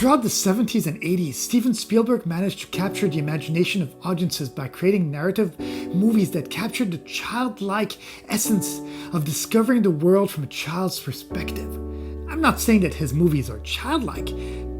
Throughout the 70s and 80s, Steven Spielberg managed to capture the imagination of audiences by creating narrative movies that captured the childlike essence of discovering the world from a child's perspective. I'm not saying that his movies are childlike,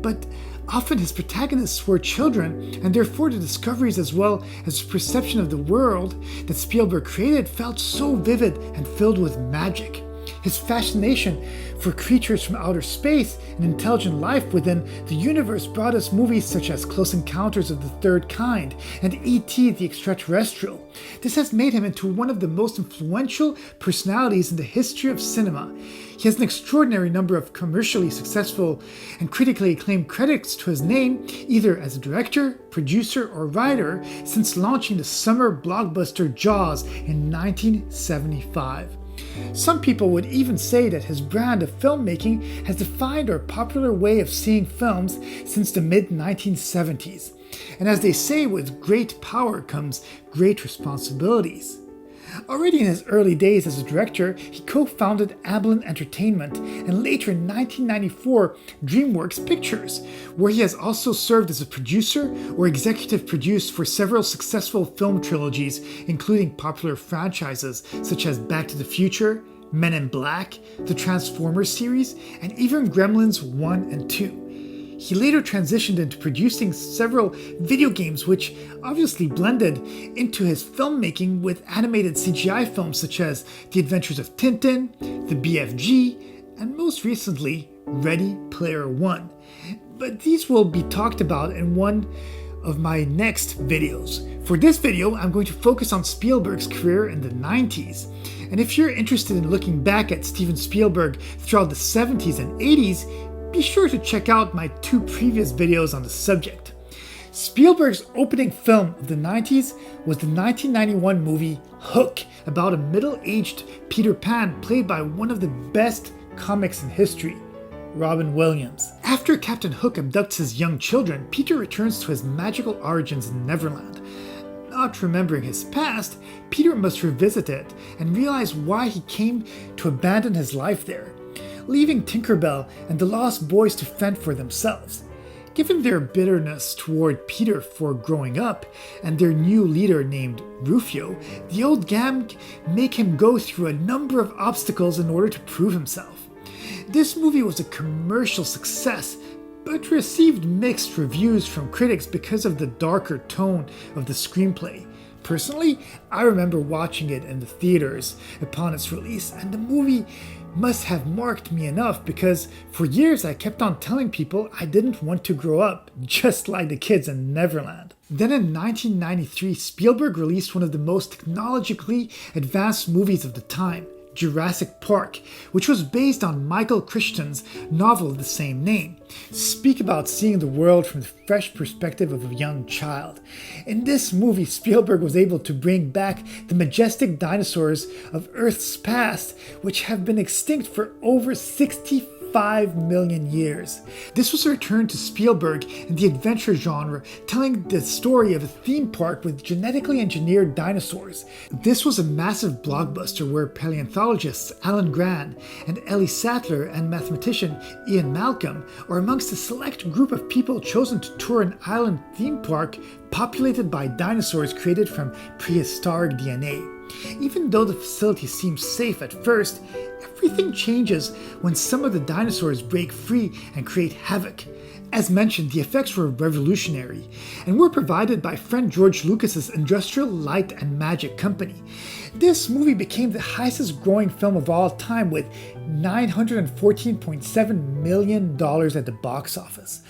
but often his protagonists were children, and therefore the discoveries as well as the perception of the world that Spielberg created felt so vivid and filled with magic. His fascination for creatures from outer space and intelligent life within the universe brought us movies such as Close Encounters of the Third Kind and E.T. the Extra-Terrestrial. This has made him into one of the most influential personalities in the history of cinema. He has an extraordinary number of commercially successful and critically acclaimed credits to his name, either as a director, producer, or writer, since launching the summer blockbuster Jaws in 1975. Some people would even say that his brand of filmmaking has defined our popular way of seeing films since the mid-1970s. And as they say, with great power comes great responsibilities. Already in his early days as a director, he co-founded Amblin Entertainment and later in 1994 DreamWorks Pictures, where he has also served as a producer or executive produced for several successful film trilogies, including popular franchises such as Back to the Future, Men in Black, the Transformers series, and even Gremlins 1 and 2. He later transitioned into producing several video games which obviously blended into his filmmaking with animated CGI films such as The Adventures of Tintin, the BFG, and most recently, Ready Player One. But these will be talked about in one of my next videos. For this video, I'm going to focus on Spielberg's career in the 90s. And if you're interested in looking back at Steven Spielberg throughout the 70s and 80s, be sure to check out my 2 previous videos on the subject. Spielberg's opening film of the 90s was the 1991 movie Hook, about a middle-aged Peter Pan played by one of the best comics in history, Robin Williams. After Captain Hook abducts his young children, Peter returns to his magical origins in Neverland. Not remembering his past, Peter must revisit it and realize why he came to abandon his life there, leaving Tinkerbell and the Lost Boys to fend for themselves. Given their bitterness toward Peter for growing up and their new leader named Rufio, the old gang make him go through a number of obstacles in order to prove himself. This movie was a commercial success, but received mixed reviews from critics because of the darker tone of the screenplay. Personally, I remember watching it in the theaters upon its release, and the movie must have marked me enough because for years I kept on telling people I didn't want to grow up, just like the kids in Neverland. Then in 1993, Spielberg released one of the most technologically advanced movies of the time, Jurassic Park, which was based on Michael Crichton's novel of the same name. Speak about seeing the world from the fresh perspective of a young child. In this movie, Spielberg was able to bring back the majestic dinosaurs of Earth's past, which have been extinct for over 65 million years. This was a return to Spielberg in the adventure genre, telling the story of a theme park with genetically engineered dinosaurs. This was a massive blockbuster where paleontologists Alan Grant and Ellie Sattler and mathematician Ian Malcolm are amongst a select group of people chosen to tour an island theme park populated by dinosaurs created from prehistoric DNA. Even though the facility seems safe at first, everything changes when some of the dinosaurs break free and create havoc. As mentioned, the effects were revolutionary and were provided by friend George Lucas's Industrial Light and Magic Company. This movie became the highest growing film of all time with $914.7 million at the box office.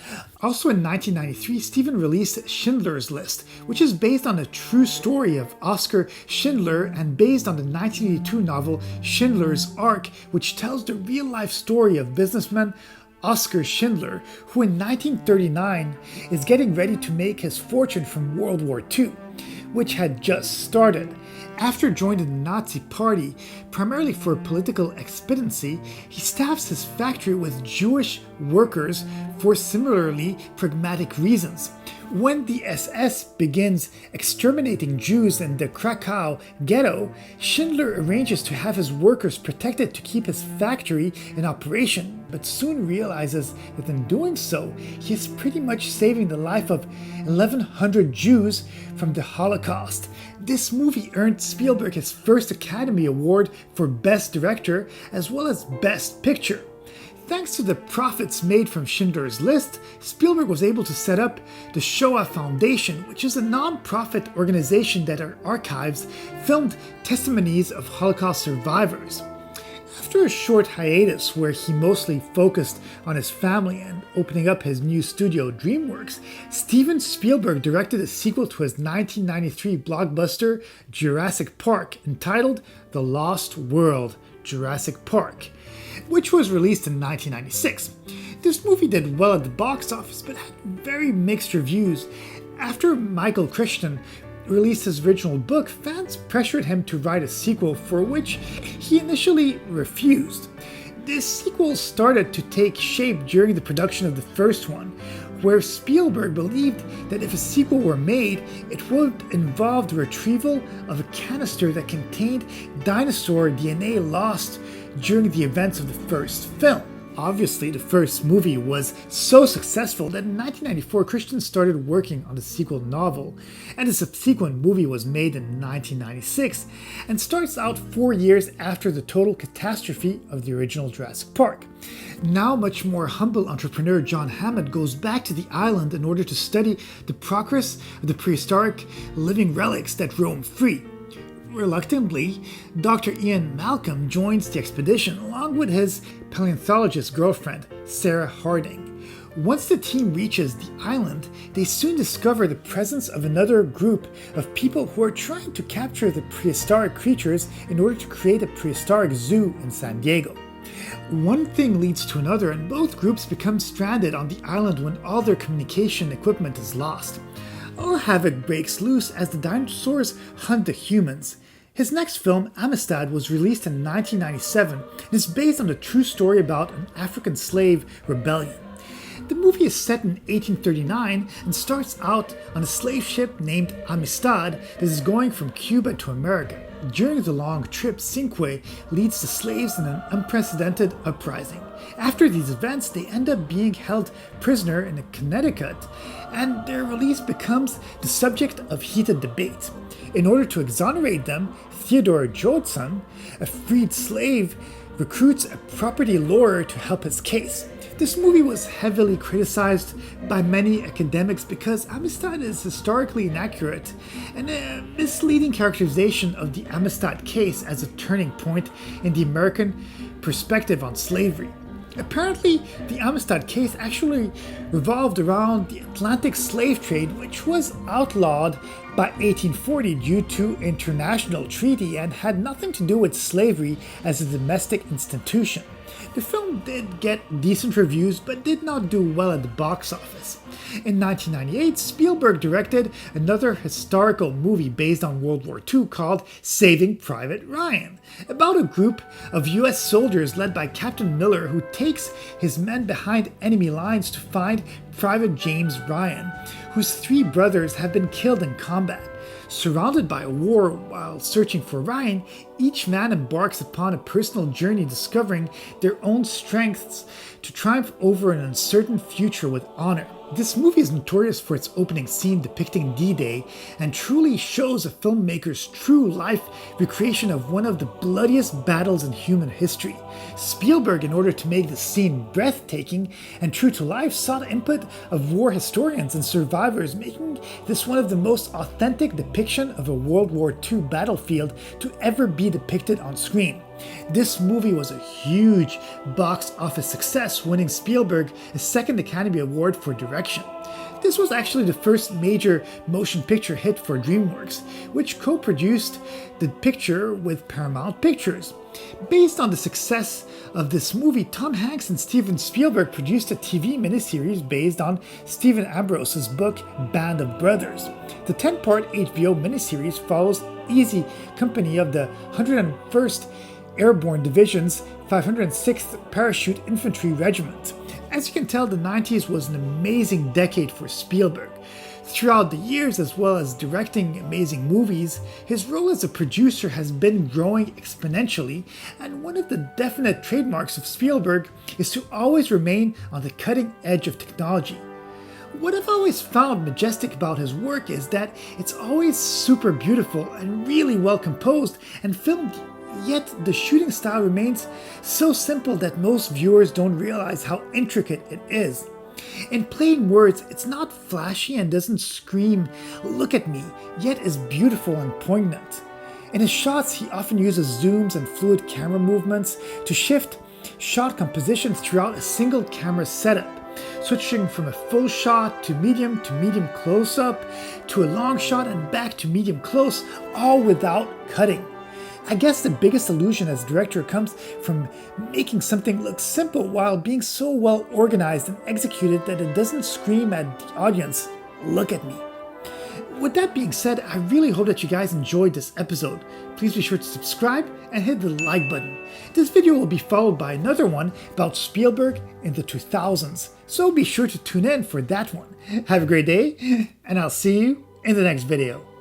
Also in 1993, Steven released Schindler's List, which is based on a true story of Oskar Schindler and based on the 1982 novel Schindler's Ark, which tells the real-life story of businessman Oskar Schindler, who in 1939 is getting ready to make his fortune from World War II, which had just started. After joining the Nazi Party, primarily for political expediency, he staffs his factory with Jewish workers for similarly pragmatic reasons. When the SS begins exterminating Jews in the Krakow ghetto, Schindler arranges to have his workers protected to keep his factory in operation, but soon realizes that in doing so, he is pretty much saving the life of 1,100 Jews from the Holocaust. This movie earned Spielberg his first Academy Award for Best Director as well as Best Picture. Thanks to the profits made from Schindler's List, Spielberg was able to set up the Shoah Foundation, which is a non-profit organization that archives filmed testimonies of Holocaust survivors. After a short hiatus where he mostly focused on his family and opening up his new studio DreamWorks, Steven Spielberg directed a sequel to his 1993 blockbuster Jurassic Park entitled The Lost World: Jurassic Park, which was released in 1996. This movie did well at the box office but had very mixed reviews. After Michael Crichton released his original book, fans pressured him to write a sequel, for which he initially refused. This sequel started to take shape during the production of the first one, where Spielberg believed that if a sequel were made, it would involve the retrieval of a canister that contained dinosaur DNA lost during the events of the first film. Obviously, the first movie was so successful that in 1994 Crichton started working on the sequel novel, and the subsequent movie was made in 1996 and starts out 4 years after the total catastrophe of the original Jurassic Park. Now much more humble entrepreneur John Hammond goes back to the island in order to study the progress of the prehistoric living relics that roam free. Reluctantly, Dr. Ian Malcolm joins the expedition along with his paleontologist girlfriend, Sarah Harding. Once the team reaches the island, they soon discover the presence of another group of people who are trying to capture the prehistoric creatures in order to create a prehistoric zoo in San Diego. One thing leads to another, and both groups become stranded on the island when all their communication equipment is lost. All havoc breaks loose as the dinosaurs hunt the humans. His next film, Amistad, was released in 1997 and is based on a true story about an African slave rebellion. The movie is set in 1839 and starts out on a slave ship named Amistad that is going from Cuba to America. During the long trip, Cinque leads the slaves in an unprecedented uprising. After these events, they end up being held prisoner in Connecticut, and their release becomes the subject of heated debate. In order to exonerate them, Theodore Jodson, a freed slave, recruits a property lawyer to help his case. This movie was heavily criticized by many academics because Amistad is historically inaccurate and a misleading characterization of the Amistad case as a turning point in the American perspective on slavery. Apparently, the Amistad case actually revolved around the Atlantic slave trade, which was outlawed by 1840 due to international treaty and had nothing to do with slavery as a domestic institution. The film did get decent reviews but did not do well at the box office. In 1998, Spielberg directed another historical movie based on World War II called Saving Private Ryan, about a group of US soldiers led by Captain Miller who takes his men behind enemy lines to find Private James Ryan, whose 3 brothers have been killed in combat. Surrounded by a war while searching for Ryan, each man embarks upon a personal journey discovering their own strengths to triumph over an uncertain future with honor. This movie is notorious for its opening scene depicting D-Day and truly shows a filmmaker's true life recreation of one of the bloodiest battles in human history. Spielberg, in order to make the scene breathtaking and true to life, sought input of war historians and survivors, making this one of the most authentic depiction of a World War II battlefield to ever be depicted on screen. This movie was a huge box office success, winning Spielberg a second Academy Award for direction. This was actually the first major motion picture hit for DreamWorks, which co-produced the picture with Paramount Pictures. Based on the success of this movie, Tom Hanks and Steven Spielberg produced a TV miniseries based on Stephen Ambrose's book Band of Brothers. The 10-part HBO miniseries follows Easy Company of the 101st Airborne Division's 506th Parachute Infantry Regiment. As you can tell, the 90s was an amazing decade for Spielberg. Throughout the years, as well as directing amazing movies, his role as a producer has been growing exponentially, and one of the definite trademarks of Spielberg is to always remain on the cutting edge of technology. What I've always found majestic about his work is that it's always super beautiful and really well composed and filmed, yet the shooting style remains so simple that most viewers don't realize how intricate it is. In plain words, it's not flashy and doesn't scream, "Look at me," yet is beautiful and poignant. In his shots, he often uses zooms and fluid camera movements to shift shot composition throughout a single camera setup, switching from a full shot to medium close-up, to a long shot and back to medium close, all without cutting. I guess the biggest illusion as director comes from making something look simple while being so well organized and executed that it doesn't scream at the audience, "Look at me." With that being said, I really hope that you guys enjoyed this episode. Please be sure to subscribe and hit the like button. This video will be followed by another one about Spielberg in the 2000s, so be sure to tune in for that one. Have a great day, and I'll see you in the next video.